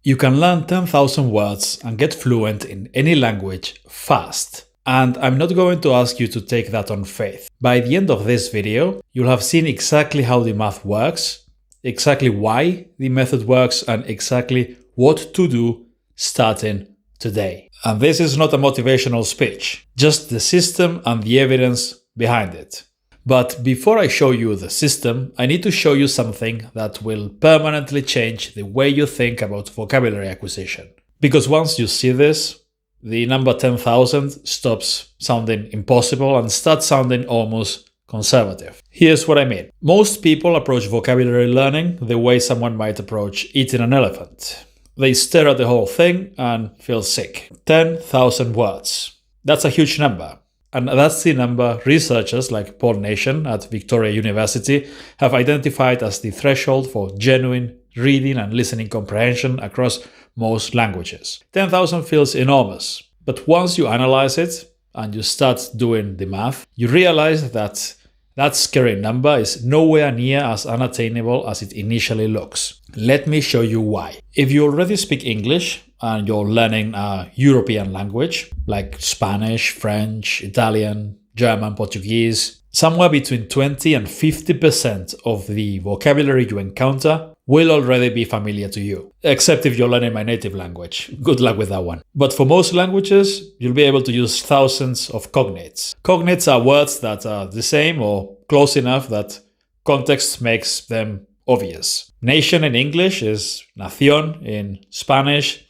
You can learn 10,000 words and get fluent in any language fast. And I'm not going to ask you to take that on faith. By the end of this video, you'll have seen exactly how the math works, exactly why the method works, and exactly what to do starting today. And this is not a motivational speech, just the system and the evidence behind it. But before I show you the system, I need to show you something that will permanently change the way you think about vocabulary acquisition. Because once you see this, the number 10,000 stops sounding impossible and starts sounding almost conservative. Here's what I mean. Most people approach vocabulary learning the way someone might approach eating an elephant. They stare at the whole thing and feel sick. 10,000 words. That's a huge number. And that's the number researchers like Paul Nation at Victoria University have identified as the threshold for genuine reading and listening comprehension across most languages. 10,000 feels enormous, but once you analyze it and you start doing the math, you realize that that scary number is nowhere near as unattainable as it initially looks. Let me show you why. If you already speak English and you're learning a European language like Spanish, French, Italian, German, Portuguese, somewhere between 20 and 50% of the vocabulary you encounter will already be familiar to you, except if you're learning my native language. Good luck with that one. But for most languages, you'll be able to use thousands of cognates. Cognates are words that are the same or close enough that context makes them obvious. Nation in English is nación in Spanish,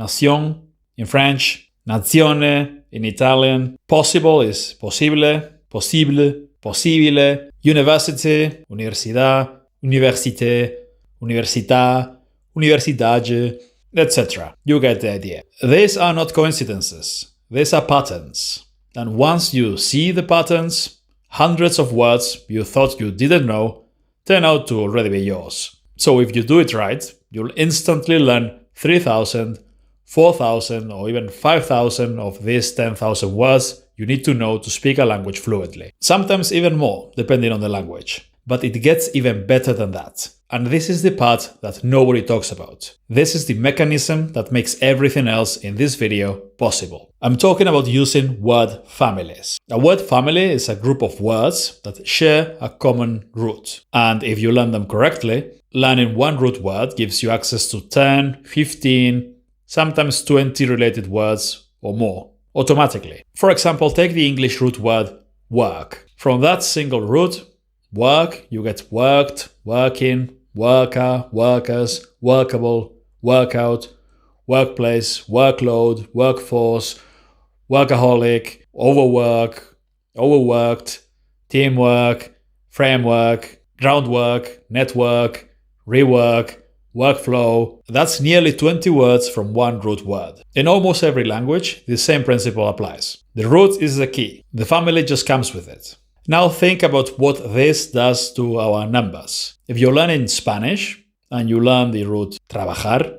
nación in French, nazione in Italian. Possible is possible, possible, possibile. University, universidad, université, università, universidade, etc. You get the idea. These are not coincidences. These are patterns. And once you see the patterns, hundreds of words you thought you didn't know turn out to already be yours. So if you do it right, you'll instantly learn 3,000, 4,000 or even 5,000 of these 10,000 words you need to know to speak a language fluently. Sometimes even more, depending on the language. But it gets even better than that. And this is the part that nobody talks about. This is the mechanism that makes everything else in this video possible. I'm talking about using word families. A word family is a group of words that share a common root. And if you learn them correctly, learning one root word gives you access to 10, 15, sometimes 20 related words or more automatically. For example, take the English root word work. From that single root, work, you get worked, working, worker, workers, workable, workout, workplace, workload, workforce, workaholic, overwork, overworked, teamwork, framework, groundwork, network, rework, workflow. That's nearly 20 words from one root word. In almost every language, the same principle applies. The root is the key. The family just comes with it. Now think about what this does to our numbers. If you're learning Spanish and you learn the root trabajar,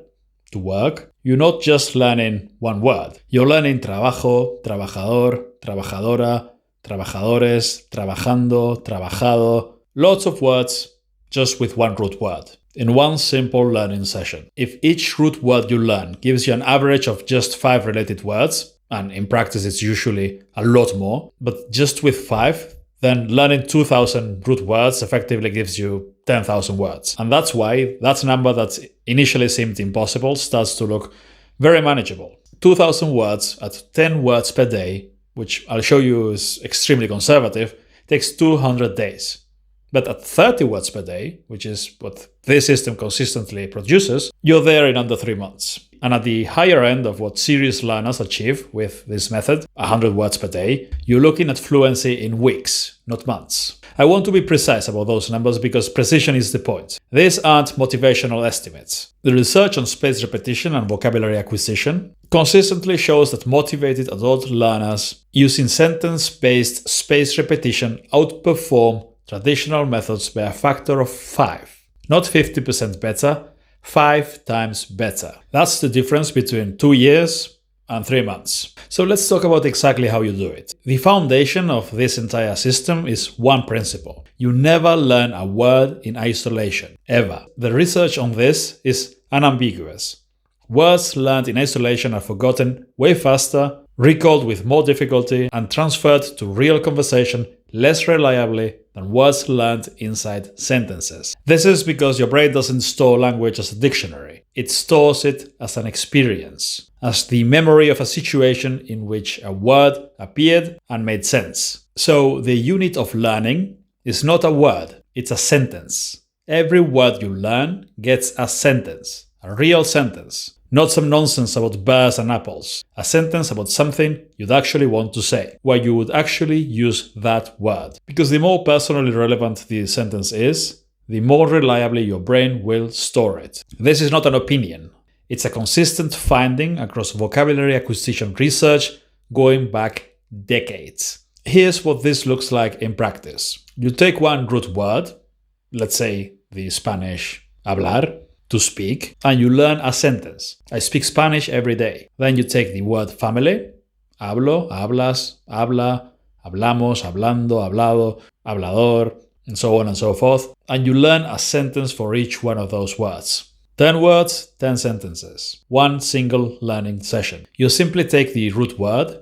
to work, you're not just learning one word. You're learning trabajo, trabajador, trabajadora, trabajadores, trabajando, trabajado. Lots of words just with one root word in one simple learning session. If each root word you learn gives you an average of just 5 related words, and in practice it's usually a lot more, but just with 5, then learning 2,000 root words effectively gives you 10,000 words. And that's why that number that initially seemed impossible starts to look very manageable. 2,000 words at 10 words per day, which I'll show you is extremely conservative, takes 200 days. But at 30 words per day, which is what this system consistently produces, you're there in under 3 months. And at the higher end of what serious learners achieve with this method, 100 words per day, you're looking at fluency in weeks, not months. I want to be precise about those numbers because precision is the point. These aren't motivational estimates. The research on spaced repetition and vocabulary acquisition consistently shows that motivated adult learners using sentence-based spaced repetition outperform traditional methods by a factor of 5. Not 50% better, 5 times better. That's the difference between 2 years and 3 months. So let's talk about exactly how you do it. The foundation of this entire system is one principle. You never learn a word in isolation, ever. The research on this is unambiguous. Words learned in isolation are forgotten way faster, recalled with more difficulty, and transferred to real conversation less reliably than words learned inside sentences. This is because your brain doesn't store language as a dictionary. It stores it as an experience, as the memory of a situation in which a word appeared and made sense. So the unit of learning is not a word, it's a sentence. Every word you learn gets a sentence, a real sentence. Not some nonsense about bears and apples. A sentence about something you'd actually want to say, where you would actually use that word. Because the more personally relevant the sentence is, the more reliably your brain will store it. This is not an opinion. It's a consistent finding across vocabulary acquisition research going back decades. Here's what this looks like in practice. You take one root word, let's say the Spanish hablar, to speak, and you learn a sentence. I speak Spanish every day. Then you take the word family, hablo, hablas, habla, hablamos, hablando, hablado, hablador, and so on and so forth, and you learn a sentence for each one of those words. 10 words, 10 sentences. One single learning session. You simply take the root word,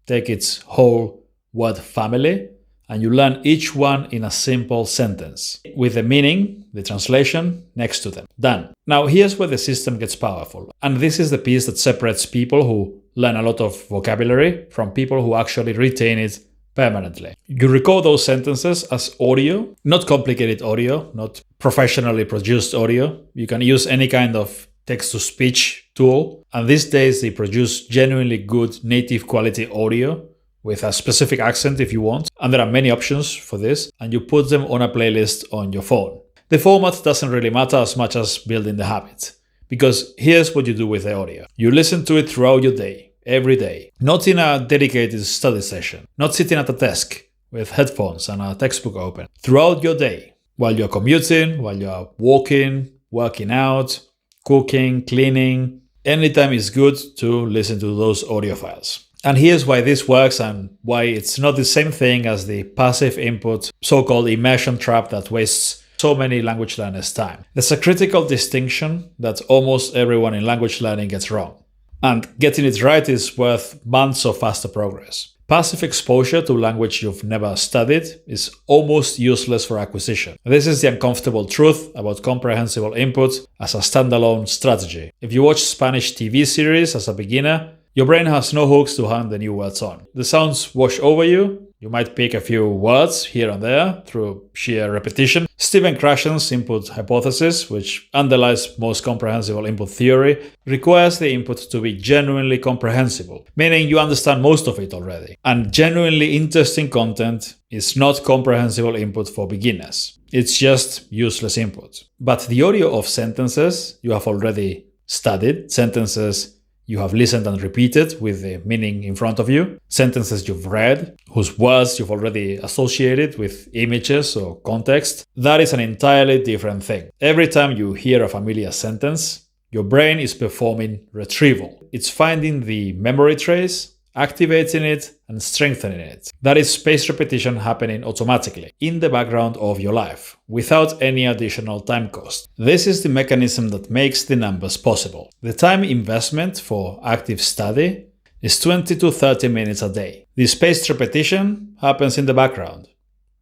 take its whole word family, and you learn each one in a simple sentence, with the meaning, the translation, next to them. Done. Now here's where the system gets powerful. And this is the piece that separates people who learn a lot of vocabulary from people who actually retain it permanently. You record those sentences as audio, not complicated audio, not professionally produced audio. You can use any kind of text-to-speech tool. And these days they produce genuinely good native quality audio with a specific accent if you want. And there are many options for this, and you put them on a playlist on your phone. The format doesn't really matter as much as building the habit, because here's what you do with the audio. You listen to it throughout your day, every day, not in a dedicated study session, not sitting at a desk with headphones and a textbook open. Throughout your day, while you're commuting, while you're walking, working out, cooking, cleaning, anytime is good to listen to those audio files. And here's why this works and why it's not the same thing as the passive input, so-called immersion trap that wastes so many language learners' time. There's a critical distinction that almost everyone in language learning gets wrong. And getting it right is worth months of faster progress. Passive exposure to language you've never studied is almost useless for acquisition. This is the uncomfortable truth about comprehensible input as a standalone strategy. If you watch Spanish TV series as a beginner, your brain has no hooks to hang the new words on. The sounds wash over you. You might pick a few words here and there through sheer repetition. Stephen Krashen's input hypothesis, which underlies most comprehensible input theory, requires the input to be genuinely comprehensible, meaning you understand most of it already. And genuinely interesting content is not comprehensible input for beginners. It's just useless input. But the audio of sentences you have already studied, sentences you have listened and repeated with the meaning in front of you, sentences you've read, whose words you've already associated with images or context, that is an entirely different thing. Every time you hear a familiar sentence, your brain is performing retrieval. It's finding the memory trace, activating it, and strengthening it. That is spaced repetition happening automatically in the background of your life, without any additional time cost. This is the mechanism that makes the numbers possible. The time investment for active study is 20 to 30 minutes a day. The spaced repetition happens in the background,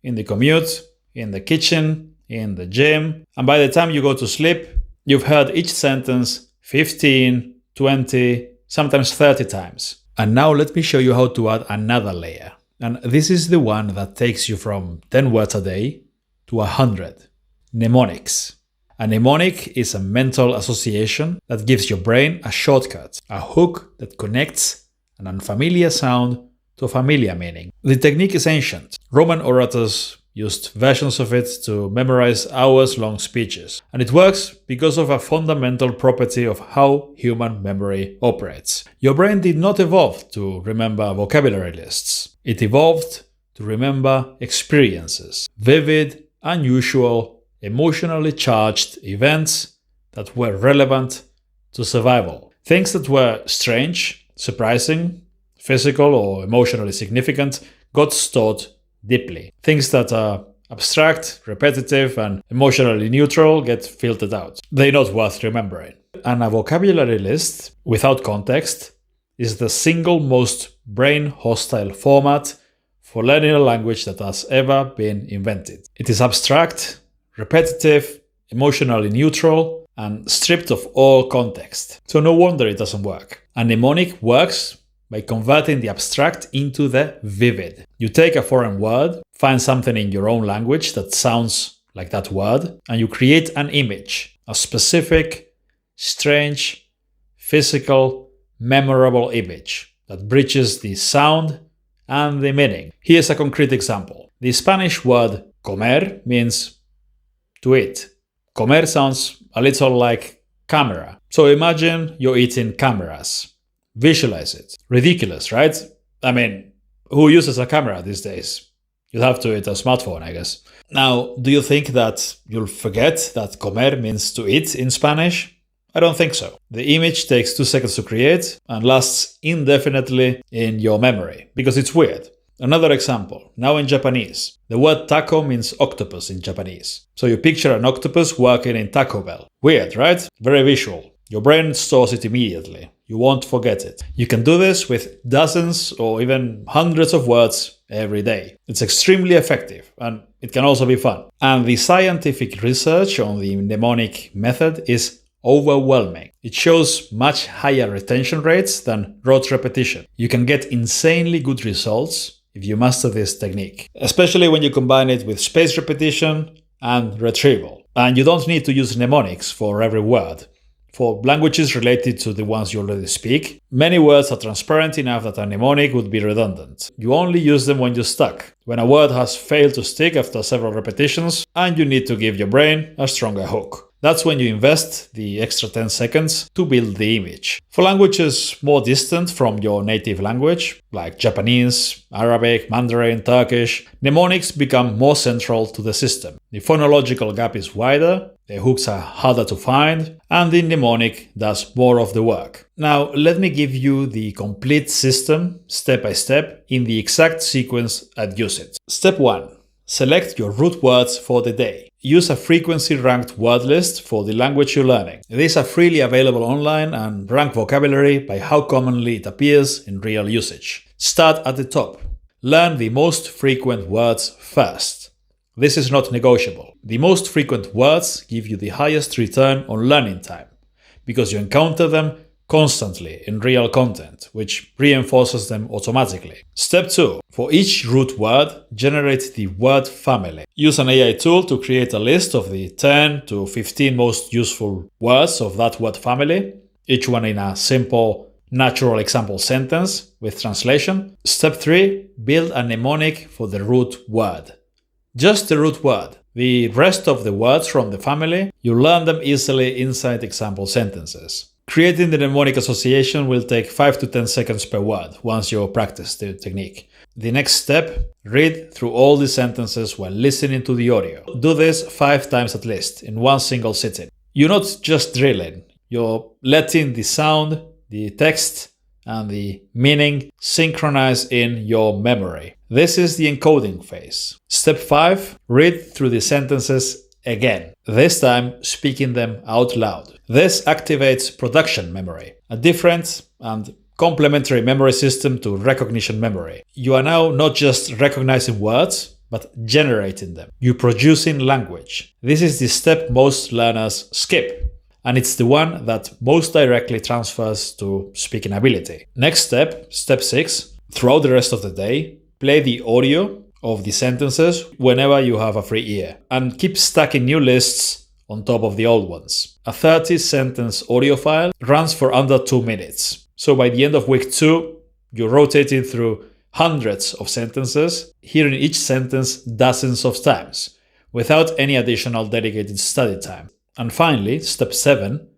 in the commute, in the kitchen, in the gym, and by the time you go to sleep, you've heard each sentence 15, 20, sometimes 30 times. And now let me show you how to add another layer. And this is the one that takes you from 10 words a day to 100. Mnemonics. A mnemonic is a mental association that gives your brain a shortcut, a hook that connects an unfamiliar sound to a familiar meaning. The technique is ancient. Roman orators used versions of it to memorize hours-long speeches. And it works because of a fundamental property of how human memory operates. Your brain did not evolve to remember vocabulary lists. It evolved to remember experiences, vivid, unusual, emotionally charged events that were relevant to survival. Things that were strange, surprising, physical or emotionally significant got stored deeply. Things that are Abstract, repetitive, and emotionally neutral get filtered out. They're not worth remembering. And a vocabulary list without context is the single most brain-hostile format for learning a language that has ever been invented. It is abstract, repetitive, emotionally neutral, and stripped of all context. So no wonder it doesn't work. A mnemonic works by converting the abstract into the vivid. You take a foreign word, find something in your own language that sounds like that word, and you create an image, a specific, strange, physical, memorable image that bridges the sound and the meaning. Here's a concrete example. The Spanish word comer means to eat. Comer sounds a little like camera. So imagine you're eating cameras. Visualize it. Ridiculous, right? I mean, who uses a camera these days? You'd have to eat a smartphone, I guess. Now, do you think that you'll forget that comer means to eat in Spanish? I don't think so. The image takes 2 seconds to create and lasts indefinitely in your memory, because it's weird. Another example, now in Japanese. The word taco means octopus in Japanese. So you picture an octopus working in Taco Bell. Weird, right? Very visual. Your brain stores it immediately. You won't forget it. You can do this with dozens or even hundreds of words every day. It's extremely effective and it can also be fun. And the scientific research on the mnemonic method is overwhelming. It shows much higher retention rates than rote repetition. You can get insanely good results if you master this technique, especially when you combine it with spaced repetition and retrieval. And you don't need to use mnemonics for every word. For languages related to the ones you already speak, many words are transparent enough that a mnemonic would be redundant. You only use them when you're stuck, when a word has failed to stick after several repetitions, and you need to give your brain a stronger hook. That's when you invest the extra 10 seconds to build the image. For languages more distant from your native language, like Japanese, Arabic, Mandarin, Turkish, mnemonics become more central to the system. The phonological gap is wider, the hooks are harder to find, and the mnemonic does more of the work. Now, let me give you the complete system, step by step, in the exact sequence I'd use it. Step 1. Select your root words for the day. Use a frequency-ranked word list for the language you're learning. These are freely available online and rank vocabulary by how commonly it appears in real usage. Start at the top. Learn the most frequent words first. This is not negotiable. The most frequent words give you the highest return on learning time because you encounter them constantly in real content, which reinforces them automatically. Step 2. For each root word, generate the word family. Use an AI tool to create a list of the 10 to 15 most useful words of that word family, each one in a simple, natural example sentence with translation. Step 3. Build a mnemonic for the root word. Just the root word. The rest of the words from the family, you learn them easily inside example sentences. Creating the mnemonic association will take 5 to 10 seconds per word once you practice the technique. The next step, read through all the sentences while listening to the audio. Do this 5 times at least in one single sitting. You're not just drilling, you're letting the sound, the text, and the meaning synchronize in your memory. This is the encoding phase. Step 5, read through the sentences again, this time speaking them out loud. This activates production memory, a different and complementary memory system to recognition memory. You are now not just recognizing words, but generating them. You're producing language. This is the step most learners skip, and it's the one that most directly transfers to speaking ability. Next step, step 6, throughout the rest of the day, play the audio of the sentences whenever you have a free ear, and keep stacking new lists on top of the old ones. A 30-sentence audio file runs for under 2 minutes. So by the end of week 2, you're rotating through hundreds of sentences, hearing each sentence dozens of times, without any additional dedicated study time. And finally, step 7,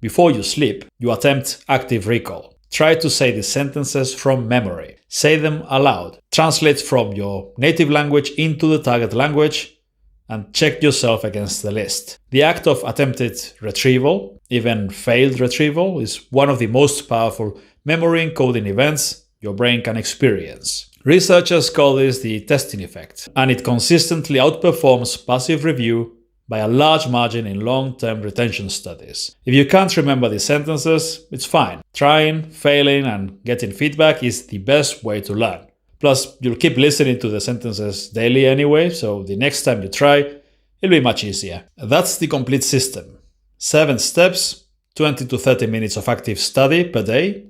before you sleep, you attempt active recall. Try to say the sentences from memory. Say them aloud. Translate from your native language into the target language and check yourself against the list. The act of attempted retrieval, even failed retrieval, is one of the most powerful memory encoding events your brain can experience. Researchers call this the testing effect, and it consistently outperforms passive review by a large margin in long-term retention studies. If you can't remember the sentences, it's fine. Trying, failing, and getting feedback is the best way to learn. Plus, you'll keep listening to the sentences daily anyway, so the next time you try, it'll be much easier. That's the complete system. 7 steps, 20 to 30 minutes of active study per day,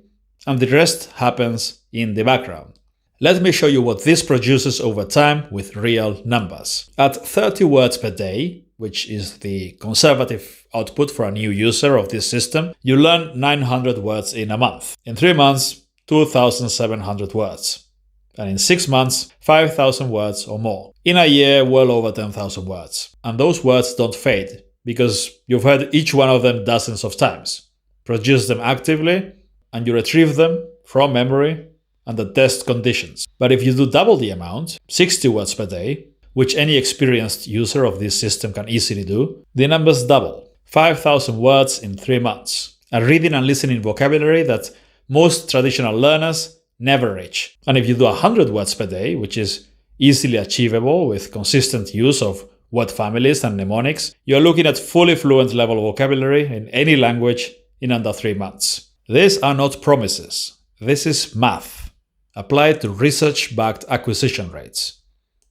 and the rest happens in the background. Let me show you what this produces over time with real numbers. At 30 words per day, which is the conservative output for a new user of this system, you learn 900 words in a month. In 3 months, 2,700 words. And in 6 months, 5,000 words or more. In a year, well over 10,000 words. And those words don't fade, because you've heard each one of them dozens of times. Produce them actively, and you retrieve them from memory under test conditions. But if you do double the amount, 60 words per day, which any experienced user of this system can easily do, the numbers double. 5,000 words in 3 months. A reading and listening vocabulary that most traditional learners never reach. And if you do 100 words per day, which is easily achievable with consistent use of word families and mnemonics, you're looking at fully fluent level vocabulary in any language in under 3 months. These are not promises. This is math applied to research-backed acquisition rates.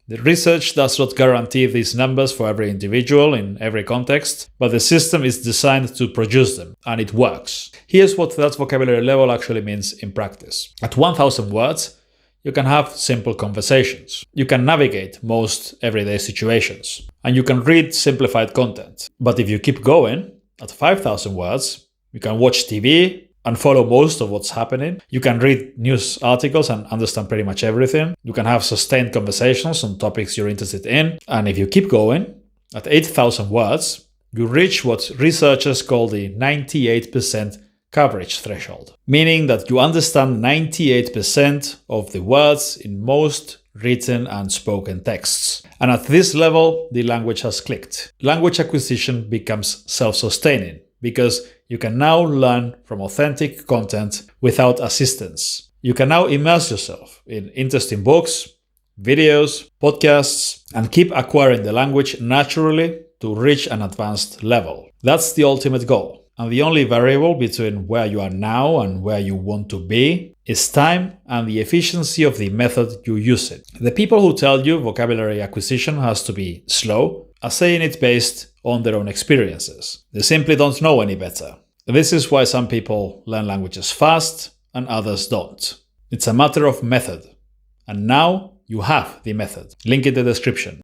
The research does not guarantee these numbers for every individual in every context, but the system is designed to produce them, and it works. Here's what that vocabulary level actually means in practice. At 1,000 words, you can have simple conversations. You can navigate most everyday situations, and you can read simplified content. But if you keep going, at 5,000 words, you can watch TV, and follow most of what's happening. You can read news articles and understand pretty much everything. You can have sustained conversations on topics you're interested in. And if you keep going, at 8,000 words, you reach what researchers call the 98% coverage threshold, meaning that you understand 98% of the words in most written and spoken texts. And at this level, the language has clicked. Language acquisition becomes self-sustaining, because you can now learn from authentic content without assistance. You can now immerse yourself in interesting books, videos, podcasts, and keep acquiring the language naturally to reach an advanced level. That's the ultimate goal. And the only variable between where you are now and where you want to be is time and the efficiency of the method you use it. The people who tell you vocabulary acquisition has to be slow are saying it based on their own experiences. They simply don't know any better. This is why some people learn languages fast and others don't. It's a matter of method. And now you have the method. Link in the description.